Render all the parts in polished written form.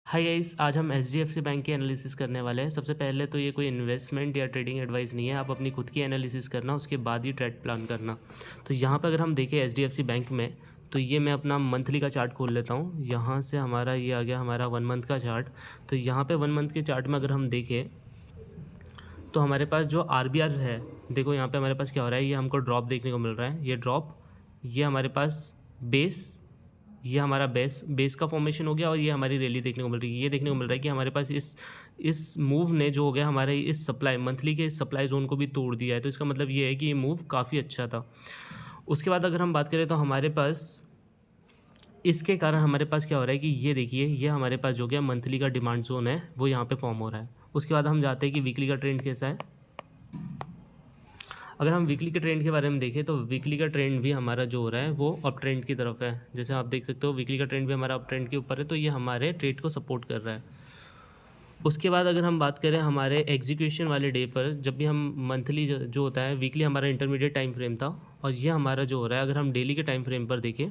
Hi guys, आज हम HDFC bank की एनालिसिस करने वाले हैं। सबसे पहले तो ये कोई इन्वेस्टमेंट या ट्रेडिंग एडवाइस नहीं है, आप अपनी खुद की एनालिसिस करना, उसके बाद ही ट्रेड प्लान करना। तो यहाँ पर अगर हम देखें एचडीएफसी बैंक में, तो ये मैं अपना मंथली का चार्ट खोल लेता हूँ। यहाँ से हमारा ये आ गया हमारा 1 मंथ का चार्ट। तो यहाँ पे 1 मंथ के चार्ट में अगर हम देखें तो हमारे पास जो आरबीआर है, देखो यहाँ पे हमारे पास क्या हो रहा है, ये हमको ड्रॉप देखने को मिल रहा है। ये ड्रॉप, ये हमारे पास बेस, ये हमारा बेस का फॉर्मेशन हो गया और ये हमारी रैली देखने को मिल रही है। ये देखने को मिल रहा है कि हमारे पास इस मूव ने जो हो गया हमारे इस सप्लाई मंथली के सप्लाई जोन को भी तोड़ दिया है। तो इसका मतलब ये है कि ये मूव काफ़ी अच्छा था। उसके बाद अगर हम बात करें तो हमारे पास इसके कारण हमारे पास क्या हो रहा है कि ये देखिए, ये हमारे पास जो गया मंथली का डिमांड जोन है वो यहाँ पे फॉर्म हो रहा है। उसके बाद हम जाते हैं कि वीकली का ट्रेंड कैसा है। अगर हम वीकली के ट्रेंड के बारे में देखें तो वीकली का ट्रेंड भी हमारा जो हो रहा है वो अप ट्रेंड की तरफ है। जैसे आप देख सकते हो वीकली का ट्रेंड भी हमारा अप ट्रेंड के ऊपर है, तो ये हमारे ट्रेड को सपोर्ट कर रहा है। उसके बाद अगर हम बात करें हमारे एग्जीक्यूशन वाले डे पर, जब भी हम मंथली जो होता है, वीकली हमारा इंटरमीडिएट टाइम फ्रेम था और ये हमारा जो हो रहा है, अगर हम डेली के टाइम फ्रेम पर देखें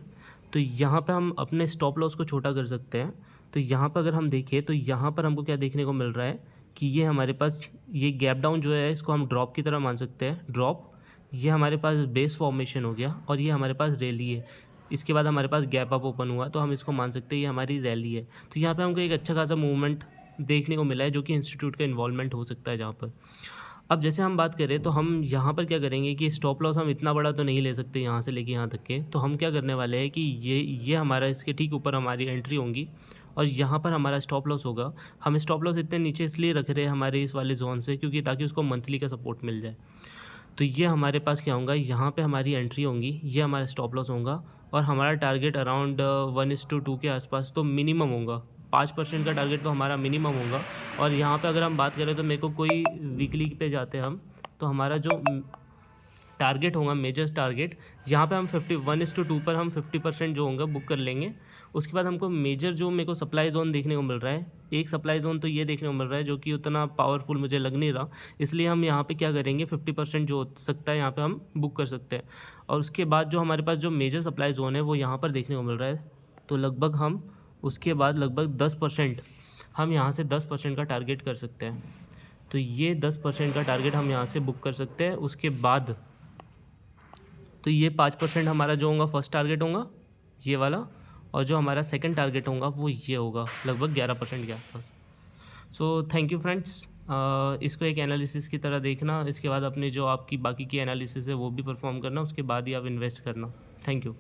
तो यहाँ पर हम अपने स्टॉप लॉस को छोटा कर सकते हैं। तो यहाँ पर अगर हम देखें तो यहाँ पर हमको क्या देखने को मिल रहा है कि ये हमारे पास ये गैप डाउन जो है इसको हम ड्रॉप की तरह मान सकते हैं। ड्रॉप, ये हमारे पास बेस फॉर्मेशन हो गया और ये हमारे पास रैली है। इसके बाद हमारे पास गैप अप ओपन हुआ, तो हम इसको मान सकते हैं ये हमारी रैली है। तो यहाँ पे हमको एक अच्छा खासा मूवमेंट देखने को मिला है, जो कि इंस्टीट्यूट का इन्वॉल्वमेंट हो सकता है जहाँ पर। अब जैसे हम बात करें तो हम यहाँ पर क्या करेंगे कि स्टॉप लॉस हम इतना बड़ा तो नहीं ले सकते यहाँ से लेके यहाँ तक के। तो हम क्या करने वाले हैं कि ये हमारा इसके ठीक ऊपर हमारी एंट्री होंगी और यहाँ पर हमारा स्टॉप लॉस होगा। हम स्टॉप लॉस इतने नीचे इसलिए रख रहे हैं हमारे इस वाले जोन से, क्योंकि ताकि उसको मंथली का सपोर्ट मिल जाए। तो ये हमारे पास क्या होगा, यहाँ पे हमारी एंट्री होंगी, ये हमारा स्टॉप लॉस होगा और हमारा टारगेट अराउंड 1:2 के आसपास तो मिनिमम होगा। 5% का टारगेट तो हमारा मिनिमम होगा। और यहाँ पे अगर हम बात करें तो मेरे को कोई वीकली पे जाते हैं हम, तो हमारा जो टारगेट होगा, मेजर टारगेट, यहाँ पे हम 1:2 पर हम 50% जो होगा बुक कर लेंगे। उसके बाद हमको मेजर जो मेरे को सप्लाई जोन देखने को मिल रहा है, एक सप्लाई जोन तो ये देखने को मिल रहा है जो कि उतना पावरफुल मुझे लग नहीं रहा, इसलिए हम यहाँ पे क्या करेंगे 50% जो हो सकता है यहाँ पे हम बुक कर सकते हैं। और उसके बाद जो हमारे पास जो मेजर सप्लाई जोन है वो यहाँ पर देखने को मिल रहा है, तो लगभग हम उसके बाद लगभग 10%, हम यहाँ से 10% का टारगेट कर सकते हैं। तो ये 10% का टारगेट हम यहाँ से बुक कर सकते हैं। उसके बाद तो ये 5% हमारा जो होगा फर्स्ट टारगेट होगा ये वाला, और जो हमारा सेकंड टारगेट होगा वो ये होगा लगभग 11% के आसपास। सो थैंक यू फ्रेंड्स, इसको एक एनालिसिस की तरह देखना। इसके बाद अपनी जो आपकी बाकी की एनालिसिस है वो भी परफॉर्म करना, उसके बाद ही आप इन्वेस्ट करना। Thank you.